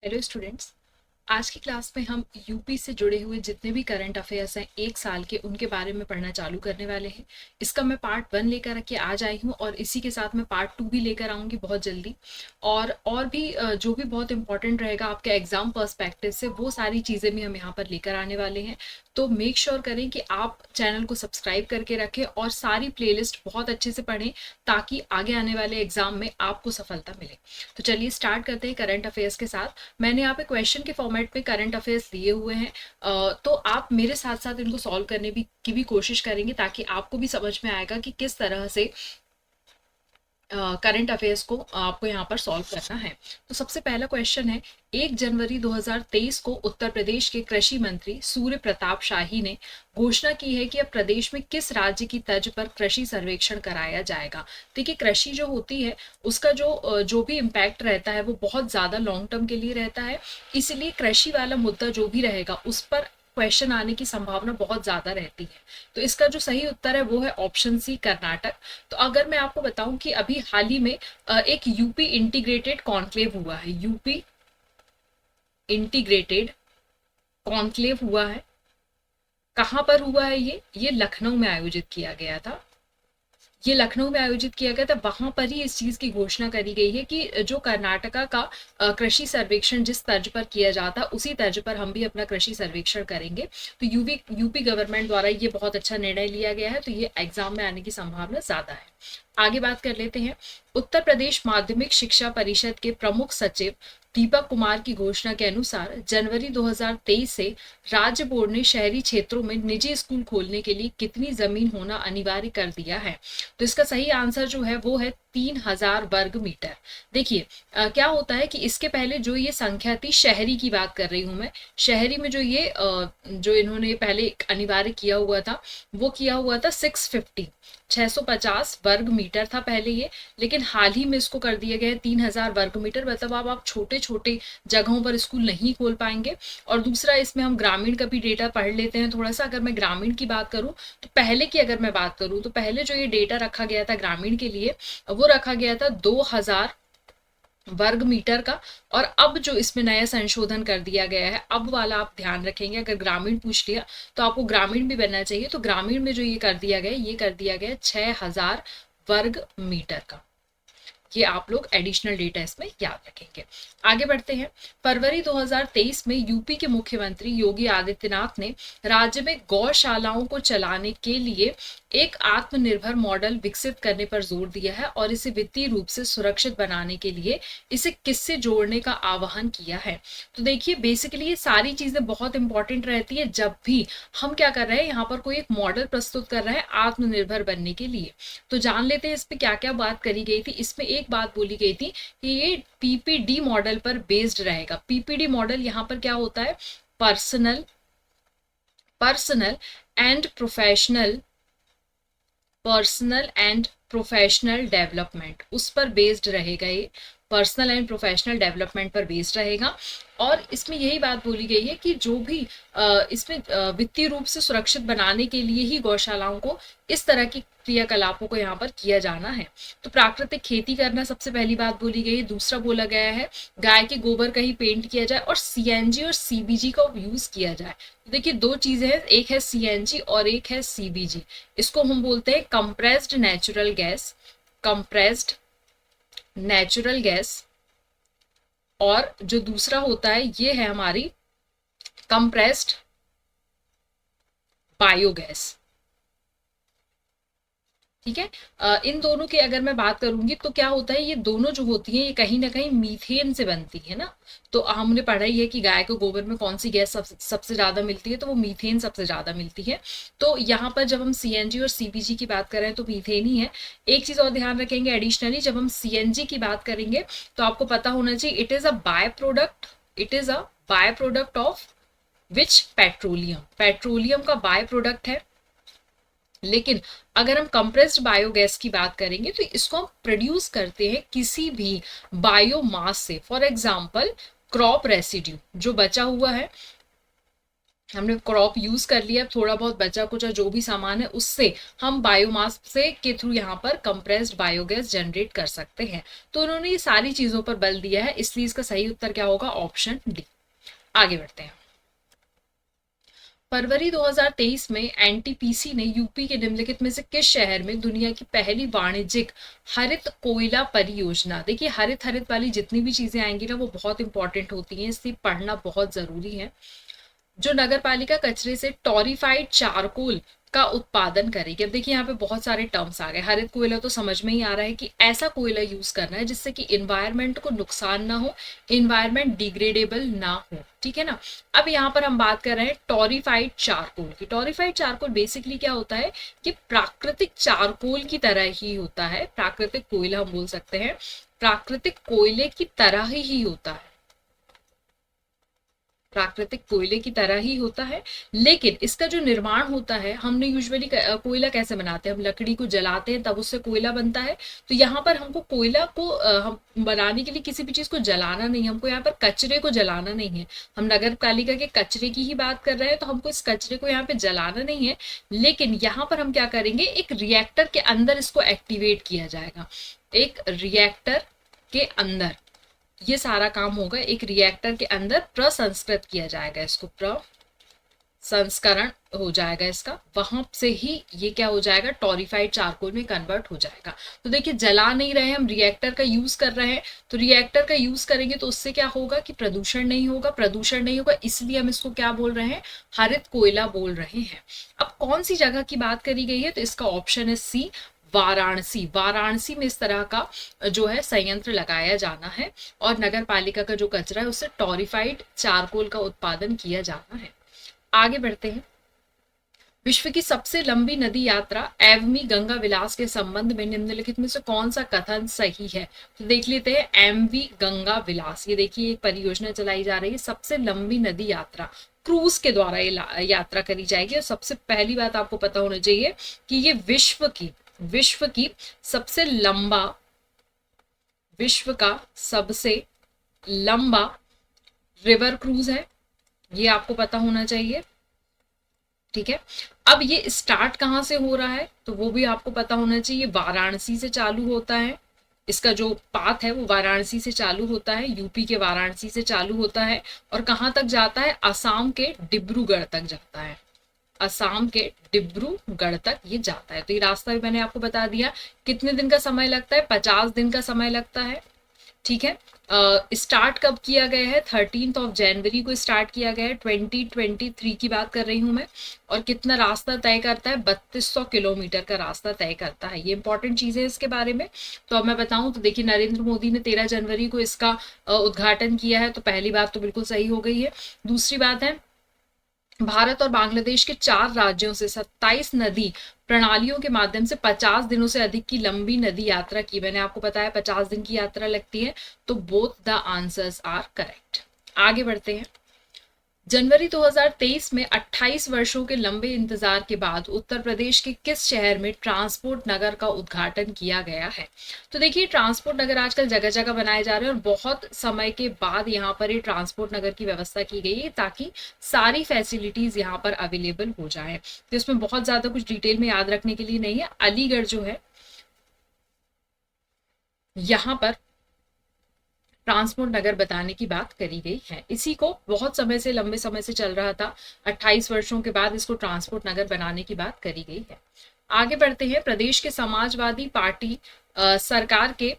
Hello students. आज की class में हम यूपी से जुड़े हुए जितने भी करंट अफेयर्स हैं एक साल के, उनके बारे में पढ़ना चालू करने वाले हैं। इसका मैं पार्ट 1 लेकर के आज आई हूँ और इसी के साथ मैं पार्ट 2 भी लेकर आऊँगी बहुत जल्दी। और भी जो भी बहुत इंपॉर्टेंट रहेगा आपके एग्जाम पर्सपेक्टिव से, वो सारी चीज़ें भी हम यहाँ पर लेकर आने वाले हैं। तो मेक श्योर करें कि आप चैनल को सब्सक्राइब करके रखें और सारी प्लेलिस्ट बहुत अच्छे से पढ़ें ताकि आगे आने वाले एग्जाम में आपको सफलता मिले। तो चलिए स्टार्ट करते हैं करंट अफेयर्स के साथ। मैंने यहाँ पे क्वेश्चन के फॉर्मेट में करंट अफेयर्स दिए हुए हैं, तो आप मेरे साथ साथ इनको सॉल्व करने की भी कोशिश करेंगे ताकि आपको भी समझ में आएगा कि किस तरह से करंट अफेयर्स को आपको यहाँ पर सॉल्व करना है। तो सबसे पहला क्वेश्चन है, 1 जनवरी 2023 को उत्तर प्रदेश के कृषि मंत्री सूर्य प्रताप शाही ने घोषणा की है कि अब प्रदेश में किस राज्य की तर्ज पर कृषि सर्वेक्षण कराया जाएगा। देखिए, कृषि जो होती है उसका जो भी इम्पैक्ट रहता है वो बहुत ज़्यादा लॉन्ग टर्म के लिए रहता है, इसलिए कृषि वाला मुद्दा जो भी रहेगा उस पर क्वेश्चन आने की संभावना बहुत ज्यादा रहती है। तो इसका जो सही उत्तर है वो है ऑप्शन सी, कर्नाटक। तो अगर मैं आपको बताऊं कि अभी हाल ही में एक यूपी इंटीग्रेटेड कॉन्क्लेव हुआ है, यूपी इंटीग्रेटेड कॉन्क्लेव हुआ है। कहाँ पर हुआ है ये लखनऊ में आयोजित किया गया था। ये लखनऊ में आयोजित किया गया था, वहां पर ही इस चीज की घोषणा करी गई है कि जो कर्नाटका का कृषि सर्वेक्षण जिस तर्ज पर किया जाता उसी तर्ज पर हम भी अपना कृषि सर्वेक्षण करेंगे। तो यूपी गवर्नमेंट द्वारा ये बहुत अच्छा निर्णय लिया गया है, तो ये एग्जाम में आने की संभावना ज्यादा है। आगे बात कर लेते हैं। उत्तर प्रदेश माध्यमिक शिक्षा परिषद के प्रमुख सचिव दीपक कुमार की घोषणा के अनुसार जनवरी 2023 से राज्य बोर्ड ने शहरी क्षेत्रों में निजी स्कूल खोलने के लिए कितनी जमीन होना अनिवार्य कर दिया है। तो इसका सही आंसर जो है वो है 3000 वर्ग मीटर। देखिए, क्या होता है कि इसके पहले जो ये संख्या थी, शहरी की बात कर रही हूं मैं, शहरी में जो इन्होंने पहले अनिवार्य किया हुआ था वो किया हुआ था 650 वर्ग मीटर था पहले ये, लेकिन हाल ही में इसको कर दिया गया है 3000 वर्ग मीटर। मतलब अब आप छोटे छोटे जगहों पर स्कूल नहीं खोल पाएंगे। और दूसरा, इसमें हम ग्रामीण का भी डेटा पढ़ लेते हैं थोड़ा सा। अगर मैं ग्रामीण की बात करूं तो पहले की अगर मैं बात करूं तो पहले जो ये डेटा रखा गया था ग्रामीण के लिए वो रखा गया था 2000 वर्ग मीटर का। और अब जो इसमें नया संशोधन कर दिया गया है, अब वाला आप ध्यान रखेंगे, अगर ग्रामीण पूछ लिया तो आपको ग्रामीण भी बनना चाहिए। तो ग्रामीण में जो ये कर दिया गया, ये कर दिया गया 6000 वर्ग मीटर का। ये आप लोग एडिशनल डेटा इसमें याद रखेंगे। आगे बढ़ते हैं। फरवरी 2023 में यूपी के मुख्यमंत्री योगी आदित्यनाथ ने राज्य में गौशालाओं को चलाने के लिए एक आत्मनिर्भर मॉडल विकसित करने पर जोर दिया है और इसे वित्तीय रूप से सुरक्षित बनाने के लिए इसे किससे जोड़ने का आह्वान किया है। तो देखिए, बेसिकली ये सारी चीजें बहुत इंपॉर्टेंट रहती है जब भी हम क्या कर रहे हैं, यहाँ पर कोई एक मॉडल प्रस्तुत कर रहा है आत्मनिर्भर बनने के लिए। तो जान लेते हैं इस पे क्या क्या बात करी गई थी। इसमें एक बात बोली गई थी कि ये पीपीडी मॉडल पर बेस्ड रहेगा। पीपीडी मॉडल यहाँ पर क्या होता है, पर्सनल एंड प्रोफेशनल डेवलपमेंट, उस पर बेस्ड रहेगा ये। पर्सनल एंड प्रोफेशनल डेवलपमेंट पर बेस्ड रहेगा। और इसमें यही बात बोली गई है कि जो भी इसमें वित्तीय रूप से सुरक्षित बनाने के लिए ही गौशालाओं को इस तरह की क्रियाकलापों को यहाँ पर किया जाना है। तो प्राकृतिक खेती करना सबसे पहली बात बोली गई है। दूसरा बोला गया है गाय के गोबर का ही पेंट किया जाए और सीएनजी और सीबीजी का यूज किया जाए। तो देखिए, दो चीजें हैं, एक है सीएनजी और एक है सीबीजी। इसको हम बोलते हैं कंप्रेस्ड नेचुरल गैस। और जो दूसरा होता है ये है हमारी कंप्रेस्ड बायोगैस। ठीक है। इन दोनों की अगर मैं बात करूंगी तो क्या होता है, ये दोनों जो होती हैं ये कहीं ना कहीं मीथेन से बनती है ना। तो हमने पढ़ा ही है कि गाय को गोबर में कौन सी गैस सबसे ज्यादा मिलती है, तो वो मीथेन सबसे ज्यादा मिलती है। तो यहाँ पर जब हम सीएनजी और सीबीजी की बात कर रहे हैं तो मीथेन ही है। एक चीज और ध्यान रखेंगे एडिशनली, जब हम सीएनजी की बात करेंगे तो आपको पता होना चाहिए it is a by product of which petroleum का बाय प्रोडक्ट है। लेकिन अगर हम कंप्रेस्ड बायोगैस की बात करेंगे तो इसको हम प्रोड्यूस करते हैं किसी भी बायोमास से। फॉर एग्जांपल क्रॉप रेसिड्यू जो बचा हुआ है, हमने क्रॉप यूज कर लिया, थोड़ा बहुत बचा कुचा जो भी सामान है उससे हम बायोमास से के थ्रू यहाँ पर कंप्रेस्ड बायोगैस जनरेट कर सकते हैं। तो उन्होंने ये सारी चीजों पर बल दिया है, इसलिए इसका सही उत्तर क्या होगा, ऑप्शन डी। आगे बढ़ते हैं। फरवरी 2023 में एनटीपीसी ने यूपी के निम्नलिखित में से किस शहर में दुनिया की पहली वाणिज्यिक हरित कोयला परियोजना, देखिए हरित हरित वाली जितनी भी चीजें आएंगी ना वो बहुत इंपॉर्टेंट होती हैं, इसलिए पढ़ना बहुत जरूरी है। जो नगर पालिका कचरे से टॉरिफाइड चारकोल का उत्पादन करेगी। अब देखिए यहाँ पे बहुत सारे टर्म्स आ गए। हरित कोयला तो समझ में ही आ रहा है कि ऐसा कोयला यूज करना है जिससे कि इन्वायरमेंट को नुकसान ना हो, इन्वायरमेंट डिग्रेडेबल ना हो, ठीक है ना। अब यहाँ पर हम बात कर रहे हैं टॉरिफाइड चारकोल की। टॉरिफाइड चारकोल बेसिकली क्या होता है कि प्राकृतिक चारकोल की तरह ही होता है, प्राकृतिक कोयला हम बोल सकते हैं, प्राकृतिक कोयले की तरह ही होता है, प्राकृतिक कोयले की तरह ही होता है। लेकिन इसका जो निर्माण होता है, हमने यूजुअली कोयला कैसे बनाते हैं, हम लकड़ी को जलाते हैं तब उससे कोयला बनता है। तो यहाँ पर हमको कोयला को हम बनाने के लिए किसी भी चीज को जलाना नहीं, हमको यहाँ पर कचरे को जलाना नहीं है। हम नगर पालिका के कचरे की ही बात कर रहे हैं, तो हमको इस कचरे को यहाँ पे जलाना नहीं है। लेकिन यहाँ पर हम क्या करेंगे, एक रिएक्टर के अंदर इसको एक्टिवेट किया जाएगा। एक रिएक्टर के अंदर ये सारा काम होगा, एक रिएक्टर के अंदर प्रसंस्कृत किया जाएगा, इसको प्रसंस्करण हो जाएगा इसका, वहां से ही ये क्या हो जाएगा, टॉरिफाइड चारकोल में कन्वर्ट हो जाएगा। तो देखिए जला नहीं रहे हम, रिएक्टर का यूज कर रहे हैं, तो रिएक्टर का यूज करेंगे तो उससे क्या होगा कि प्रदूषण नहीं होगा, प्रदूषण नहीं होगा, इसलिए हम इसको क्या बोल रहे हैं, हरित कोयला बोल रहे हैं। अब कौन सी जगह की बात करी गई है, तो इसका ऑप्शन है सी, वाराणसी। वाराणसी में इस तरह का जो है संयंत्र लगाया जाना है और नगर पालिका का जो कचरा है उससे टॉरिफाइड चारकोल का उत्पादन किया जाना है। आगे बढ़ते हैं। विश्व की सबसे लंबी नदी यात्रा एवमी गंगा विलास के संबंध में निम्नलिखित में से कौन सा कथन सही है, तो देख लेते हैं। एमवी गंगा विलास, ये देखिए एक परियोजना चलाई जा रही है, सबसे लंबी नदी यात्रा क्रूज के द्वारा ये यात्रा करी जाएगी। और सबसे पहली बात आपको पता होना चाहिए कि ये विश्व की सबसे लंबा, विश्व का सबसे लंबा रिवर क्रूज है, ये आपको पता होना चाहिए, ठीक है। अब ये स्टार्ट कहां से हो रहा है तो वो भी आपको पता होना चाहिए, वाराणसी से चालू होता है। इसका जो पाथ है वो वाराणसी से चालू होता है, यूपी के वाराणसी से चालू होता है और कहां तक जाता है, असम के डिब्रूगढ़ तक जाता है, असम के डिब्रूगढ़ तक ये जाता है। तो ये रास्ता भी मैंने आपको बता दिया। कितने दिन का समय लगता है, 50 दिन का समय लगता है, ठीक है। स्टार्ट कब किया गया है, 13 जनवरी को स्टार्ट किया गया है, 2023 की बात कर रही हूं मैं। और कितना रास्ता तय करता है, 3200 किलोमीटर का रास्ता तय करता है। ये इंपॉर्टेंट चीजें इसके बारे में। तो अब मैं बताऊं तो देखिए नरेंद्र मोदी ने 13 जनवरी को इसका उद्घाटन किया है, तो पहली बात तो बिल्कुल सही हो गई है। दूसरी बात है, भारत और बांग्लादेश के 4 राज्यों से 27 नदी प्रणालियों के माध्यम से 50 दिनों से अधिक की लंबी नदी यात्रा की। मैंने आपको बताया 50 दिन की यात्रा लगती है, तो both the answers are correct. आगे बढ़ते हैं। जनवरी 2023 में 28 वर्षों के लंबे इंतजार के बाद उत्तर प्रदेश के किस शहर में ट्रांसपोर्ट नगर का उद्घाटन किया गया है, तो देखिए ट्रांसपोर्ट नगर आजकल जगह जगह बनाए जा रहे हैं और बहुत समय के बाद यहाँ पर ये ट्रांसपोर्ट नगर की व्यवस्था की गई है ताकि सारी फैसिलिटीज यहाँ पर अवेलेबल हो जाए। तो इसमें बहुत ज्यादा कुछ डिटेल में याद रखने के लिए नहीं है। अलीगढ़ जो है यहाँ पर ट्रांसपोर्ट नगर बताने की बात करी गई है। इसी को बहुत समय से, लंबे समय से चल रहा था, 28 वर्षों के बाद इसको ट्रांसपोर्ट नगर बनाने की बात करी गई है। आगे बढ़ते हैं। प्रदेश के समाजवादी पार्टी सरकार के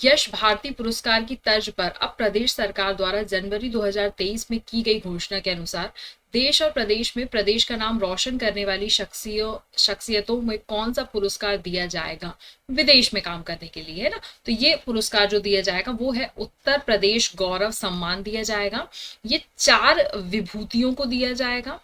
यश भारती पुरस्कार की तर्ज पर अब प्रदेश सरकार द्वारा जनवरी 2023 में की गई घोषणा के अनुसार देश और प्रदेश में प्रदेश का नाम रोशन करने वाली शख्सियतों में कौन सा पुरस्कार दिया जाएगा, विदेश में काम करने के लिए, है ना। तो ये पुरस्कार जो दिया जाएगा वो है उत्तर प्रदेश गौरव सम्मान दिया जाएगा। ये 4 विभूतियों को दिया जाएगा,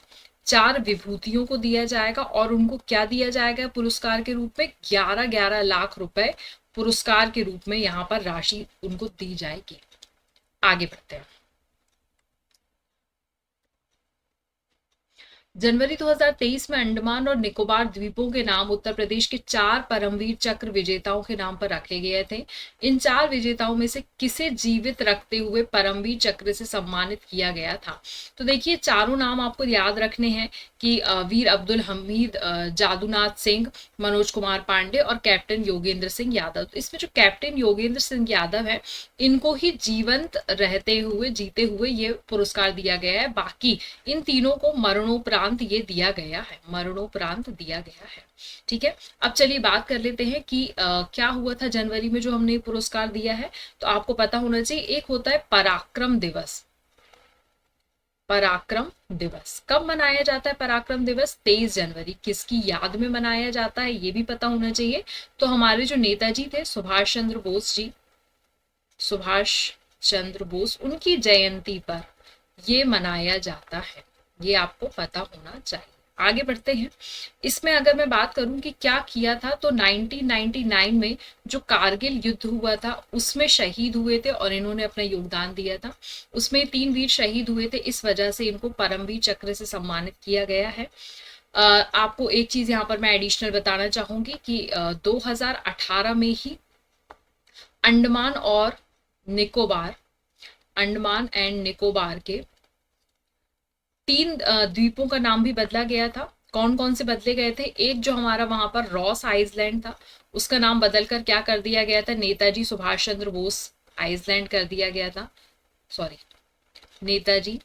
4 विभूतियों को दिया जाएगा और उनको क्या दिया जाएगा पुरस्कार के रूप में, 11-11 लाख रुपए पुरस्कार के रूप में यहाँ पर राशि उनको दी जाएगी। आगे बढ़ते हैं। जनवरी 2023 में अंडमान और निकोबार द्वीपों के नाम उत्तर प्रदेश के 4 परमवीर चक्र विजेताओं के नाम पर रखे गए थे। इन 4 विजेताओं में से किसे जीवित रखते हुए परमवीर चक्र से सम्मानित किया गया था? तो देखिए, चारों नाम आपको याद रखने हैं कि वीर अब्दुल हमीद जादूनाथ सिंह, मनोज कुमार पांडे और कैप्टन योगेंद्र सिंह यादव। तो इसमें जो कैप्टन योगेंद्र सिंह यादव है, इनको ही जीवंत रहते हुए, जीते हुए ये पुरस्कार दिया गया है। बाकी इन तीनों को मरणोपरांत ये दिया गया है, मरणोपरांत दिया गया है। ठीक है, अब चलिए बात कर लेते हैं कि क्या हुआ था जनवरी में जो हमने पुरस्कार दिया है। तो आपको पता होना चाहिए, एक होता है पराक्रम दिवस। पराक्रम दिवस कब मनाया जाता है? पराक्रम दिवस 23 जनवरी। किसकी याद में मनाया जाता है ये भी पता होना चाहिए। तो हमारे जो नेताजी थे सुभाष चंद्र बोस जी, सुभाष चंद्र बोस, उनकी जयंती पर ये मनाया जाता है, ये आपको पता होना चाहिए। आगे बढ़ते हैं। इसमें अगर मैं बात करूं कि क्या किया था, तो 1999 में जो कारगिल युद्ध हुआ था उसमें शहीद हुए थे और इन्होंने अपना योगदान दिया था। उसमें 3 वीर शहीद हुए थे, इस वजह से इनको परमवीर चक्र से सम्मानित किया गया है। आपको एक चीज यहाँ पर मैं एडिशनल बताना चाहूंगी कि 2018 में ही अंडमान और निकोबार, अंडमान एंड निकोबार के 3 द्वीपों का नाम भी बदला गया था। कौन कौन से बदले गए थे? एक जो हमारा वहां पर रॉस आइलैंड था, उसका नाम बदलकर क्या कर दिया गया था? नेताजी सुभाष चंद्र बोस आइलैंड कर दिया गया था। सॉरी, नेताजी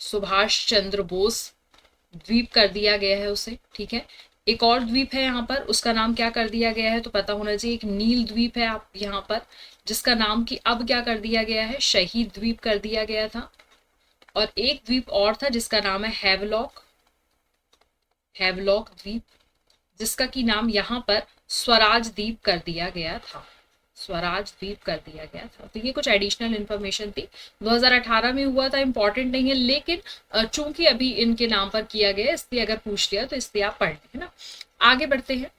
सुभाष चंद्र बोस द्वीप कर दिया गया है उसे। ठीक है, एक और द्वीप है यहाँ पर, उसका नाम क्या कर दिया गया है? तो पता होना चाहिए, एक नील द्वीप है आप यहाँ पर, जिसका नाम की अब क्या कर दिया गया है? शहीद द्वीप कर दिया गया था। और एक द्वीप और था जिसका नाम है हैवलॉक, हैवलॉक द्वीप, जिसका की नाम यहाँ पर स्वराज द्वीप कर दिया गया था, स्वराज द्वीप कर दिया गया था। तो ये कुछ एडिशनल इंफॉर्मेशन थी, 2018 में हुआ था, इंपॉर्टेंट नहीं है, लेकिन चूंकि अभी इनके नाम पर किया गया इसलिए अगर पूछ लिया तो इसलिए आप पढ़ लें, है ना। आगे बढ़ते हैं।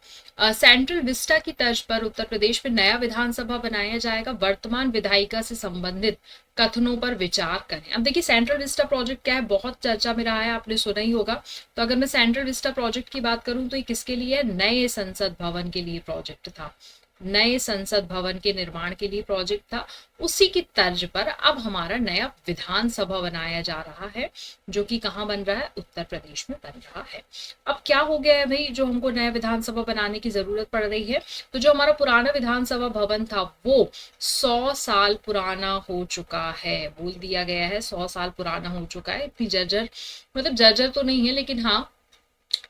सेंट्रल विस्टा की तर्ज पर उत्तर प्रदेश में नया विधानसभा बनाया जाएगा, वर्तमान विधायिका से संबंधित कथनों पर विचार करें। अब देखिए, सेंट्रल विस्टा प्रोजेक्ट क्या है, बहुत चर्चा में रहा है, आपने सुना ही होगा। तो अगर मैं सेंट्रल विस्टा प्रोजेक्ट की बात करूं तो ये किसके लिए? नए संसद भवन के लिए प्रोजेक्ट था, नए संसद भवन के निर्माण के लिए प्रोजेक्ट था। उसी की तर्ज पर अब हमारा नया विधानसभा बनाया जा रहा है, जो कि कहाँ बन रहा है? उत्तर प्रदेश में बन रहा है। अब क्या हो गया है भाई, जो हमको नया विधानसभा बनाने की जरूरत पड़ रही है? तो जो हमारा पुराना विधानसभा भवन था वो 100 साल पुराना हो चुका है, बोल दिया गया है 100 साल पुराना हो चुका है। इतनी जर्जर, मतलब जर्जर तो नहीं है, लेकिन हाँ,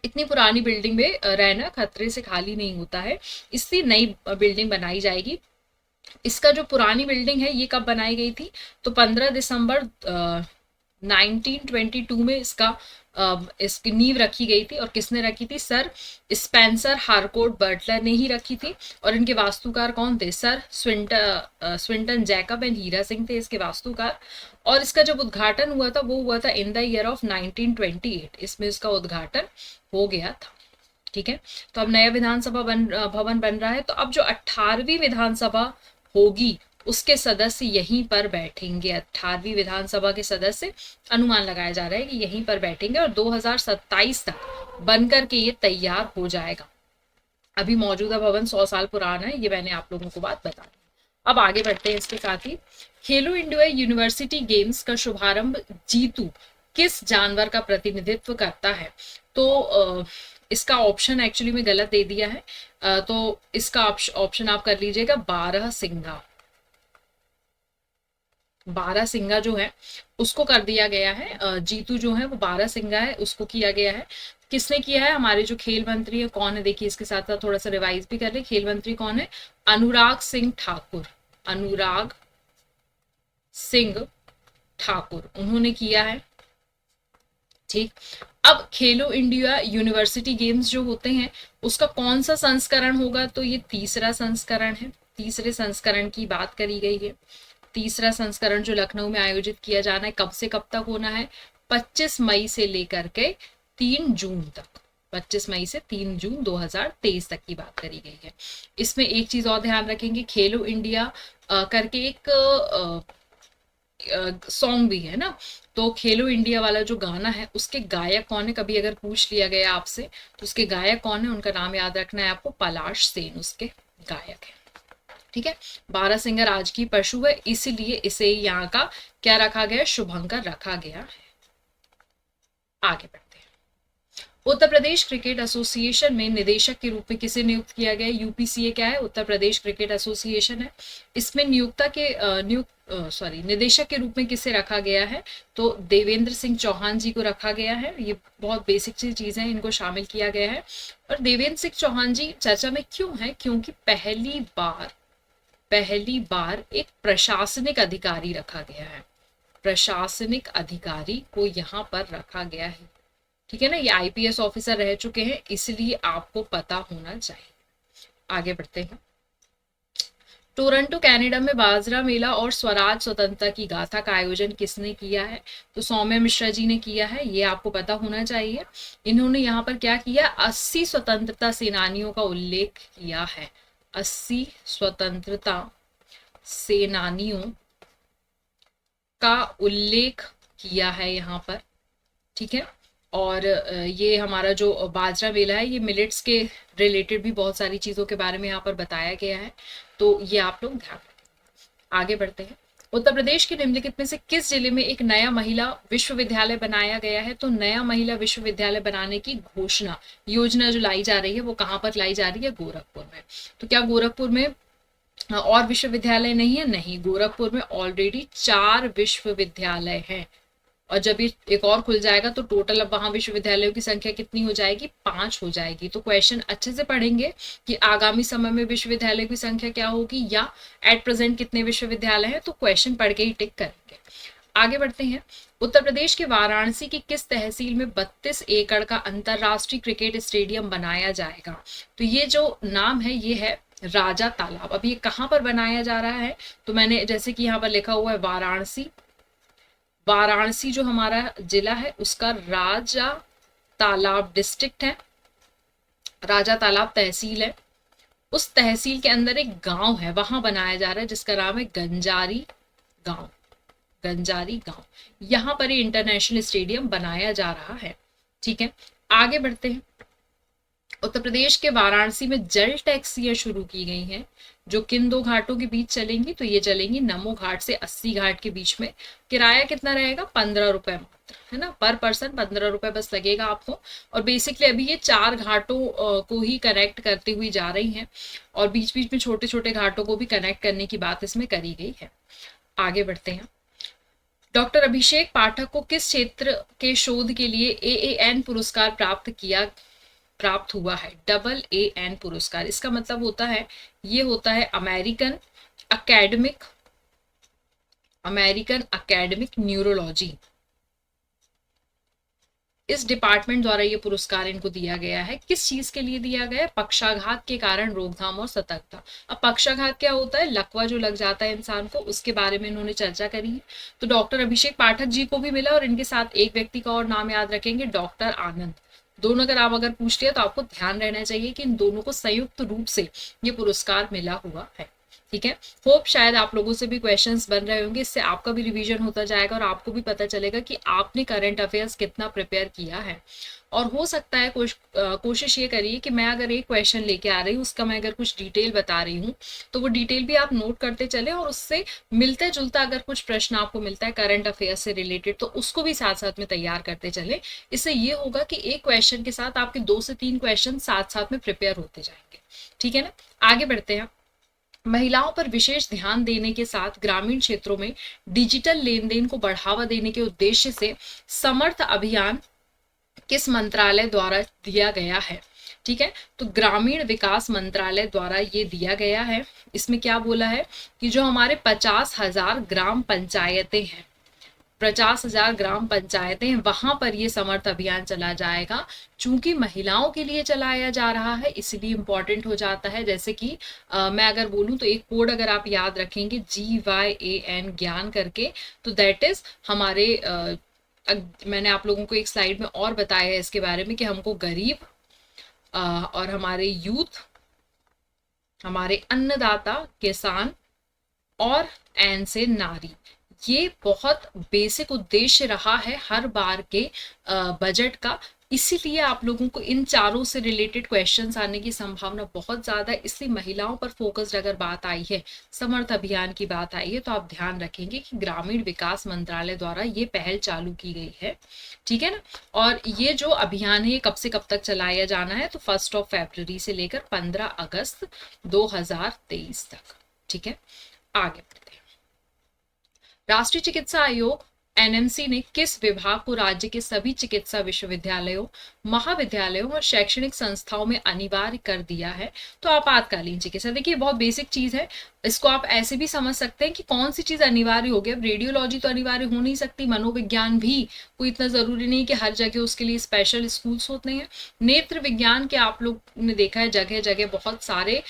इतनी पुरानी बिल्डिंग में रहना खतरे से खाली नहीं होता है, इसलिए नई बिल्डिंग बनाई जाएगी। इसका जो पुरानी बिल्डिंग है ये कब बनाई गई थी? तो 15 दिसंबर 1922 में इसकी नींव रखी गई थी। और किसने रखी थी? सर स्पेंसर हारकोर्ट बटलर ने ही रखी थी। और इनके वास्तुकार कौन थे? Sir Swinton Jacob and Hira Singh थे इसके वास्तुकार। और इसका जब उद्घाटन हुआ था वो हुआ था इन द ईयर ऑफ 1928, इसमें इसका उद्घाटन हो गया था। ठीक है, तो अब नया विधानसभा भवन बन रहा है। तो अब जो 18वीं विधानसभा होगी उसके सदस्य यहीं पर बैठेंगे, 18वीं विधानसभा के सदस्य अनुमान लगाया जा रहा है कि यहीं पर बैठेंगे और 2027 तक बनकर के ये तैयार हो जाएगा। अभी मौजूदा भवन 100 साल पुराना है, ये मैंने आप लोगों को बात बता दी। अब आगे बढ़ते हैं इसके साथ ही। खेलो इंडिया यूनिवर्सिटी गेम्स का शुभारंभ जीतू किस जानवर का प्रतिनिधित्व करता है? तो इसका ऑप्शन एक्चुअली में गलत दे दिया है, तो इसका ऑप्शन आप कर लीजिएगा बारहसिंगा। बारहसिंगा जो है उसको कर दिया गया है, जीतू जो है वो बारहसिंगा है, उसको किया गया है। किसने किया है? हमारे जो खेल मंत्री है, कौन है? देखिए, इसके साथ साथ थोड़ा सा रिवाइज भी कर ले। खेल मंत्री कौन है? अनुराग सिंह ठाकुर, अनुराग सिंह ठाकुर, उन्होंने किया है। ठीक, अब खेलो इंडिया यूनिवर्सिटी गेम्स जो होते हैं उसका कौन सा संस्करण होगा? तो ये तीसरा संस्करण है, तीसरे संस्करण की बात करी गई है। तीसरा संस्करण जो लखनऊ में आयोजित किया जाना है, कब से कब तक होना है? 25 मई से लेकर के 3 जून तक, 25 मई से 3 जून 2023 तक की बात करी गई है। इसमें एक चीज और ध्यान रखेंगे, खेलो इंडिया करके एक सॉन्ग भी है ना, तो खेलो इंडिया वाला जो गाना है उसके गायक कौन है, कभी अगर पूछ लिया गया आपसे तो उसके गायक कौन है, उनका नाम याद रखना है आपको, पलाश सेन उसके गायक है। ठीक है, बारहसिंगा राजकीय पशु है, इसीलिए इसे यहाँ का क्या रखा गया, शुभंकर रखा गया है। आगे बढ़ते हैं। उत्तर प्रदेश क्रिकेट एसोसिएशन में निदेशक के रूप में किसे नियुक्त किया गया है? यूपीसीए क्या है? उत्तर प्रदेश क्रिकेट एसोसिएशन है। इसमें निदेशक के रूप में किसे रखा गया है? तो देवेंद्र सिंह चौहान जी को रखा गया है। ये बहुत बेसिक सी चीज है, इनको शामिल किया गया है। और देवेंद्र सिंह चौहान जी चर्चा में क्यों है? क्योंकि पहली बार एक प्रशासनिक अधिकारी रखा गया है, प्रशासनिक अधिकारी को यहाँ पर रखा गया है। ठीक है ना, ये आईपीएस ऑफिसर रह चुके हैं, इसलिए आपको पता होना चाहिए। आगे बढ़ते हैं। टोरंटो कनाडा में बाजरा मेला और स्वराज स्वतंत्रता की गाथा का आयोजन किसने किया है? तो सौम्य मिश्रा जी ने किया है, ये आपको पता होना चाहिए। इन्होंने यहाँ पर क्या किया, 80 स्वतंत्रता सेनानियों का उल्लेख किया है। 80 स्वतंत्रता सेनानियों का उल्लेख किया है यहाँ पर। ठीक है, और ये हमारा जो बाजरा मेला है, ये मिलेट्स के रिलेटेड भी बहुत सारी चीज़ों के बारे में यहाँ पर बताया गया है, तो ये आप लोग ध्यान रखें। आगे बढ़ते हैं। उत्तर प्रदेश के निम्नलिखित में से किस जिले में एक नया महिला विश्वविद्यालय बनाया गया है? तो नया महिला विश्वविद्यालय बनाने की घोषणा, योजना जो लाई जा रही है वो कहाँ पर लाई जा रही है? गोरखपुर में। तो क्या गोरखपुर में और विश्वविद्यालय नहीं है? नहीं, गोरखपुर में ऑलरेडी 4 विश्वविद्यालय हैं, और जब ये एक और खुल जाएगा तो टोटल अब वहां विश्वविद्यालयों की संख्या कितनी हो जाएगी? 5 हो जाएगी। तो क्वेश्चन अच्छे से पढ़ेंगे कि आगामी समय में विश्वविद्यालय की संख्या क्या होगी, या एट प्रेजेंट कितने विश्वविद्यालय हैं, तो क्वेश्चन पढ़ के ही टिक करेंगे। आगे बढ़ते हैं। उत्तर प्रदेश के वाराणसी की किस तहसील में 32 एकड़ का अंतरराष्ट्रीय क्रिकेट स्टेडियम बनाया जाएगा? तो ये जो नाम है ये है राजा तालाब। अब ये कहाँ पर बनाया जा रहा है? तो मैंने जैसे कि यहाँ पर लिखा हुआ है वाराणसी, वाराणसी जो हमारा जिला है उसका राजा तालाब डिस्ट्रिक्ट है, राजा तालाब तहसील है। उस तहसील के अंदर एक गांव है, वहां बनाया जा रहा है जिसका नाम है गंजारी गांव। गंजारी गांव, यहां पर ये इंटरनेशनल स्टेडियम बनाया जा रहा है। ठीक है, आगे बढ़ते हैं। उत्तर प्रदेश के वाराणसी में जल टैक्सियां शुरू की गई हैं, जो किन 2 घाटों के बीच चलेंगी? तो ये चलेंगी नमो घाट से 80 घाट के बीच में। किराया कितना रहेगा? 15 रुपए मात्र, है ना, पर पर्सन 15 रुपए बस लगेगा आपको। और बेसिकली अभी ये 4 घाटों को ही कनेक्ट करती हुई जा रही हैं, और बीच बीच में छोटे छोटे घाटों को भी कनेक्ट करने की बात इसमें करी गई है। आगे बढ़ते हैं। डॉक्टर अभिषेक पाठक को किस क्षेत्र के शोध के लिए AAN पुरस्कार प्राप्त हुआ है? AAN पुरस्कार, इसका मतलब होता है, ये होता है अमेरिकन अकेडमिक न्यूरोलॉजी, इस डिपार्टमेंट द्वारा ये पुरस्कार इनको दिया गया है। किस चीज के लिए दिया गया है? पक्षाघात के कारण रोकथाम और सतर्कता। अब पक्षाघात क्या होता है? लकवा जो लग जाता है इंसान को, उसके बारे में इन्होंने चर्चा करी है। तो डॉक्टर अभिषेक पाठक जी को भी मिला, और इनके साथ एक व्यक्ति का और नाम याद रखेंगे, डॉक्टर आनंद। दोनों अगर पूछ लिया तो आपको ध्यान रहना चाहिए कि इन दोनों को संयुक्त रूप से ये पुरस्कार मिला हुआ है। ठीक है, होप शायद आप लोगों से भी क्वेश्चंस बन रहे होंगे, इससे आपका भी रिवीजन होता जाएगा और आपको भी पता चलेगा कि आपने करंट अफेयर्स कितना प्रिपेयर किया है। और हो सकता है कोशिश ये करिए कि मैं अगर एक क्वेश्चन लेके आ रही हूँ, उसका मैं अगर कुछ डिटेल बता रही हूँ, तो वो डिटेल भी आप नोट करते चले, और उससे मिलता जुलता अगर कुछ प्रश्न आपको मिलता है करंट अफेयर्स से रिलेटेड, तो उसको भी साथ साथ में तैयार करते चले। इससे ये होगा कि एक क्वेश्चन के साथ आपके 2 से 3 क्वेश्चन साथ साथ में प्रिपेयर होते जाएंगे। ठीक है ना, आगे बढ़ते हैं। महिलाओं पर विशेष ध्यान देने के साथ ग्रामीण क्षेत्रों में डिजिटल लेन देन को बढ़ावा देने के उद्देश्य से समर्थ अभियान किस मंत्रालय द्वारा दिया गया है? ठीक है, तो ग्रामीण विकास मंत्रालय द्वारा ये दिया गया है। इसमें क्या बोला है कि जो हमारे 50,000 ग्राम पंचायतें हैं, 50,000 ग्राम पंचायतें हैं, वहां पर ये समर्थ अभियान चला जाएगा। चूंकि महिलाओं के लिए चलाया जा रहा है इसलिए इंपॉर्टेंट हो जाता है। जैसे कि मैं अगर बोलूं तो एक कोड अगर आप याद रखेंगे GYAN ज्ञान करके, तो दैट इज हमारे मैंने आप लोगों को एक स्लाइड में और बताया है इसके बारे में कि हमको गरीब और हमारे यूथ, हमारे अन्नदाता, किसान और एन से नारी, ये बहुत बेसिक उद्देश्य रहा है हर बार के बजट का, इसीलिए आप लोगों को इन चारों से रिलेटेड क्वेश्चंस आने की संभावना बहुत ज्यादा है। इसलिए महिलाओं पर फोकस्ड अगर बात आई है, समर्थ अभियान की बात आई है, तो आप ध्यान रखेंगे कि ग्रामीण विकास मंत्रालय द्वारा ये पहल चालू की गई है, ठीक है ना। और ये जो अभियान है ये कब से कब तक चलाया जाना है, तो 1 फरवरी से लेकर 15 अगस्त 2023 तक, ठीक है। आगे बढ़ते हैं। राष्ट्रीय चिकित्सा आयोग एनएमसी ने किस विभाग को राज्य के सभी चिकित्सा विश्वविद्यालयों, महाविद्यालयों और शैक्षणिक संस्थाओं में अनिवार्य कर दिया है, तो आपातकालीन चिकित्सा। देखिए बहुत बेसिक चीज है, इसको आप ऐसे भी समझ सकते हैं कि कौन सी चीज अनिवार्य हो गया। अब रेडियोलॉजी तो अनिवार्य हो नहीं सकती, मनोविज्ञान भी कोई इतना जरूरी नहीं कि हर जगह उसके लिए स्पेशल स्कूल्स होते हैं। नेत्र विज्ञान के आप लोग ने देखा है जगह जगह बहुत सारे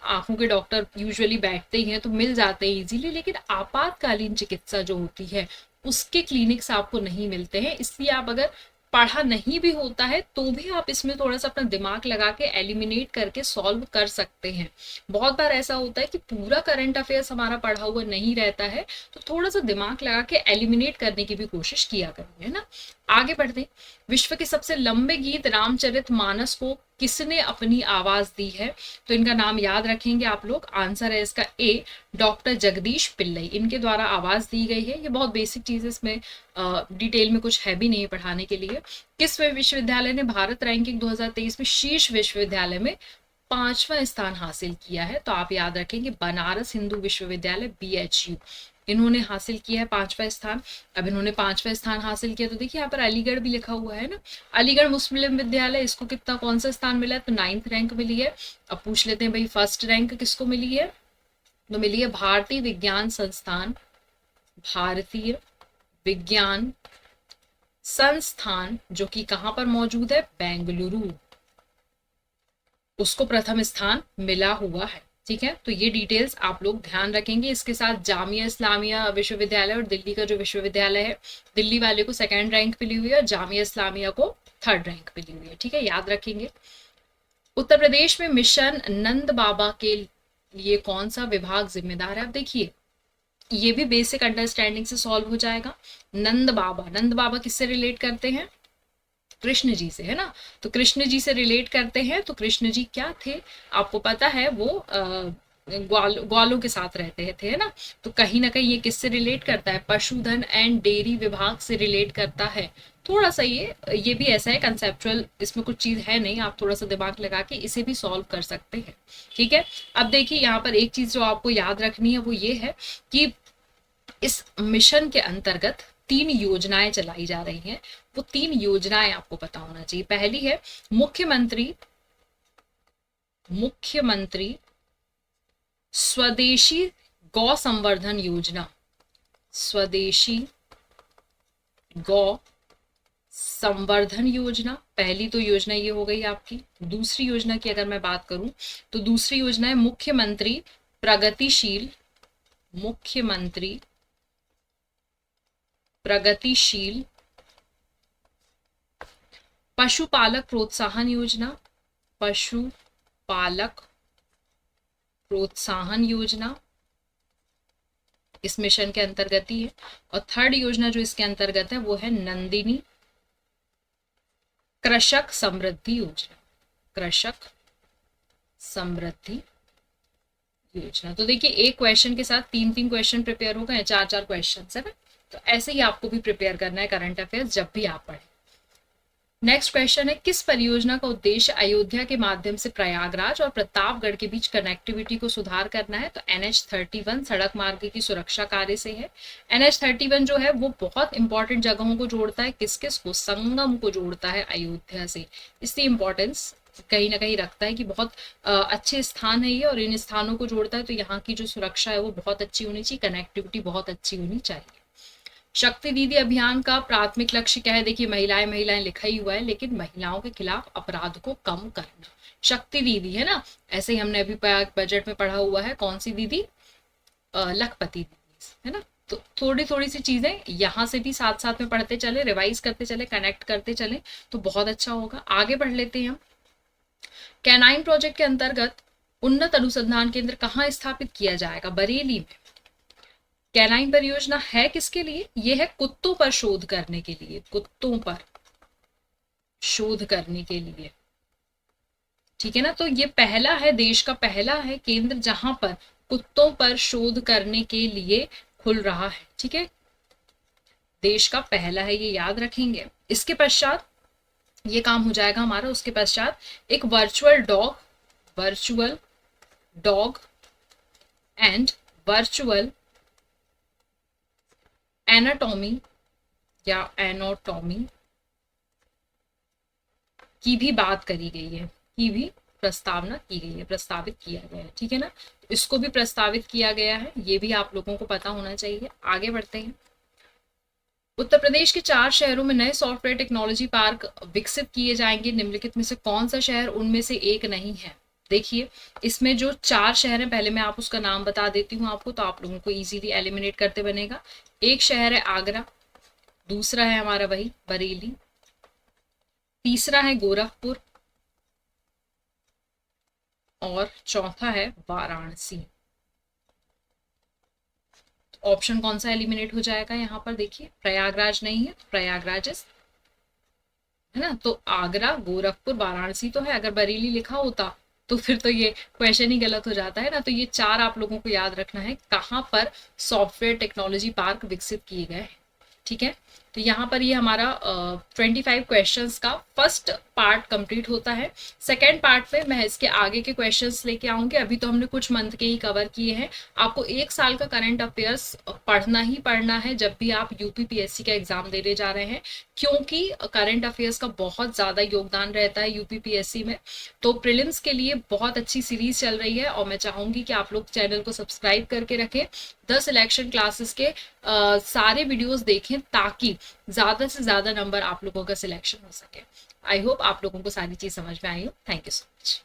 आंखों के डॉक्टर यूजुअली बैठते ही हैं, तो मिल जाते हैं इजीली। लेकिन आपातकालीन चिकित्सा जो होती है उसके क्लिनिक्स आपको नहीं मिलते हैं, इसलिए आप अगर पढ़ा नहीं भी होता है तो भी आप इसमें थोड़ा सा अपना दिमाग लगा के एलिमिनेट करके सॉल्व कर सकते हैं। बहुत बार ऐसा होता है कि पूरा करंट अफेयर्स हमारा पढ़ा हुआ नहीं रहता है, तो थोड़ा सा दिमाग लगा के एलिमिनेट करने की भी कोशिश किया करेंगे, है ना। आगे बढ़ते। विश्व के सबसे लंबे गीत रामचरितमानस को किसने अपनी आवाज दी है, तो इनका नाम याद रखेंगे आप लोग। आंसर है इसका ए, डॉक्टर जगदीश पिल्लई, इनके द्वारा आवाज दी गई है। ये बहुत बेसिक चीज है, इसमें डिटेल में कुछ है भी नहीं पढ़ाने के लिए। किस विश्वविद्यालय ने भारत रैंकिंग 2023 में शीर्ष विश्वविद्यालय में 5वां स्थान हासिल किया है, तो आप याद रखेंगे बनारस हिंदू विश्वविद्यालय BHU, इन्होंने हासिल किया है 5वां स्थान। अब इन्होंने 5वां स्थान हासिल किया, तो देखिए यहाँ पर अलीगढ़ भी लिखा हुआ है ना, अलीगढ़ मुस्लिम विद्यालय, इसको कितना कौन सा स्थान मिला है, तो 9th रैंक मिली है। अब पूछ लेते हैं भाई फर्स्ट रैंक किसको मिली है, तो मिली है भारतीय विज्ञान संस्थान, भारतीय विज्ञान संस्थान जो कि कहां पर मौजूद है, बेंगलुरु, उसको प्रथम स्थान मिला हुआ है, ठीक है। तो ये डिटेल्स आप लोग ध्यान रखेंगे। इसके साथ जामिया इस्लामिया विश्वविद्यालय और दिल्ली का जो विश्वविद्यालय है, दिल्ली वाले को 2nd रैंक मिली हुई है और जामिया इस्लामिया को 3rd रैंक मिली हुई है, ठीक है, याद रखेंगे। उत्तर प्रदेश में मिशन नंद बाबा के लिए कौन सा विभाग जिम्मेदार है, अब देखिए ये भी बेसिक अंडरस्टैंडिंग से सॉल्व हो जाएगा। नंद बाबा किससे रिलेट करते हैं, कृष्ण जी से, है ना। तो कृष्ण जी से रिलेट करते हैं, तो कृष्ण जी क्या थे आपको पता है, वो ग्वालों के साथ रहते थे, है ना। तो कहीं ना कहीं ये किससे रिलेट करता है, पशुधन एंड डेयरी विभाग से रिलेट करता है। थोड़ा सा ये भी ऐसा है कंसेप्चुअल, इसमें कुछ चीज है नहीं, आप थोड़ा सा दिमाग लगा के इसे भी सॉल्व कर सकते हैं, ठीक है। अब देखिए यहाँ पर एक चीज जो आपको याद रखनी है वो ये है कि इस मिशन के अंतर्गत 3 योजनाएं चलाई जा रही हैं। वो 3 योजनाएं आपको पता होना चाहिए। पहली है मुख्यमंत्री स्वदेशी गौ संवर्धन योजना, स्वदेशी गौ संवर्धन योजना, पहली तो योजना ये हो गई आपकी। दूसरी योजना की अगर मैं बात करूं तो दूसरी योजना है मुख्यमंत्री प्रगतिशील पशुपालक प्रोत्साहन योजना, इस मिशन के अंतर्गत ही है। और 3rd योजना जो इसके अंतर्गत है वो है नंदिनी कृषक समृद्धि योजना। तो देखिए एक क्वेश्चन के साथ 3 क्वेश्चन प्रिपेयर हो गए, 4 क्वेश्चन है ना। तो ऐसे ही आपको भी प्रिपेयर करना है करंट अफेयर्स जब भी आप पढ़ें। नेक्स्ट क्वेश्चन है किस परियोजना का उद्देश्य अयोध्या के माध्यम से प्रयागराज और प्रतापगढ़ के बीच कनेक्टिविटी को सुधार करना है, तो NH31 सड़क मार्ग की सुरक्षा कार्य से है। NH31 जो है वो बहुत इंपॉर्टेंट जगहों को जोड़ता है, किस को, संगम को जोड़ता है अयोध्या से, इसलिए इंपॉर्टेंस कहीं ना कहीं रखता है कि बहुत अच्छे स्थान है ये और इन स्थानों को जोड़ता है, तो यहाँ की जो सुरक्षा है वो बहुत अच्छी होनी चाहिए, कनेक्टिविटी बहुत अच्छी होनी चाहिए। शक्ति दीदी अभियान का प्राथमिक लक्ष्य क्या है, देखिए महिलाएं लिखा ही हुआ है, लेकिन महिलाओं के खिलाफ अपराध को कम करना। शक्ति दीदी है ना, ऐसे ही हमने अभी बजट में पढ़ा हुआ है, कौन सी दीदी, लखपति दीदी, है ना। तो थोड़ी सी चीजें यहाँ से भी साथ साथ में पढ़ते चले, रिवाइज करते चले, कनेक्ट करते चले, तो बहुत अच्छा होगा। आगे बढ़ लेते हैं हम। कैनाइन प्रोजेक्ट के अंतर्गत उन्नत अनुसंधान केंद्र कहाँ स्थापित किया जाएगा, बरेली में। कैनाइन परियोजना है किसके लिए? ये है कुत्तों पर शोध करने के लिए, कुत्तों पर शोध करने के लिए, ठीक है ना। तो ये पहला है, देश का पहला है केंद्र जहां पर कुत्तों पर शोध करने के लिए खुल रहा है, ठीक है। देश का पहला है, ये याद रखेंगे। इसके पश्चात ये काम हो जाएगा हमारा। उसके पश्चात एक virtual dog and virtual anatomy या एनाटॉमी की भी बात करी गई है, की भी प्रस्तावना की गई है, प्रस्तावित किया गया है, ठीक है ना। इसको भी प्रस्तावित किया गया है, ये भी आप लोगों को पता होना चाहिए। आगे बढ़ते हैं। उत्तर प्रदेश के 4 शहरों में नए सॉफ्टवेयर टेक्नोलॉजी पार्क विकसित किए जाएंगे। निम्नलिखित में से कौन सा शहर उनमें से एक नहीं है? देखिए, इसमें जो 4 शहर हैं, पहले मैं आप उसका नाम बता देती हूँ आपको, तो आप लोगों को इजीली एलिमिनेट करते बनेगा। एक शहर है आगरा, दूसरा है हमारा वही बरेली, तीसरा है गोरखपुर और चौथा है वाराणसी। ऑप्शन कौन सा एलिमिनेट हो जाएगा यहाँ पर? देखिए, प्रयागराज नहीं है, प्रयागराज है ना। तो आगरा, गोरखपुर, वाराणसी तो है। अगर बरेली लिखा होता तो फिर तो ये क्वेश्चन ही गलत हो जाता है ना। तो ये 4 आप लोगों को याद रखना है कहाँ पर सॉफ्टवेयर टेक्नोलॉजी पार्क विकसित किए गए हैं, ठीक है। तो यहाँ पर ये हमारा 25 क्वेश्चंस का फर्स्ट पार्ट कंप्लीट होता है। सेकेंड पार्ट में मैं इसके आगे के क्वेश्चंस लेके आऊंगी। अभी तो हमने कुछ मंथ के ही कवर किए हैं। आपको 1 साल का करंट अफेयर्स पढ़ना ही पढ़ना है जब भी आप यूपीपीएससी का एग्जाम देने जा रहे हैं, क्योंकि करंट अफेयर्स का बहुत ज़्यादा योगदान रहता है यूपीपीएससी में। तो प्रीलिम्स के लिए बहुत अच्छी सीरीज चल रही है और मैं चाहूंगी कि आप लोग चैनल को सब्सक्राइब करके रखें। 10 सिलेक्शन क्लासेस के सारे वीडियोस देखें ताकि ज़्यादा से ज़्यादा नंबर आप लोगों का सिलेक्शन हो सके। आई होप आप लोगों को सारी चीज़ समझ में आई हो। Thank you so much.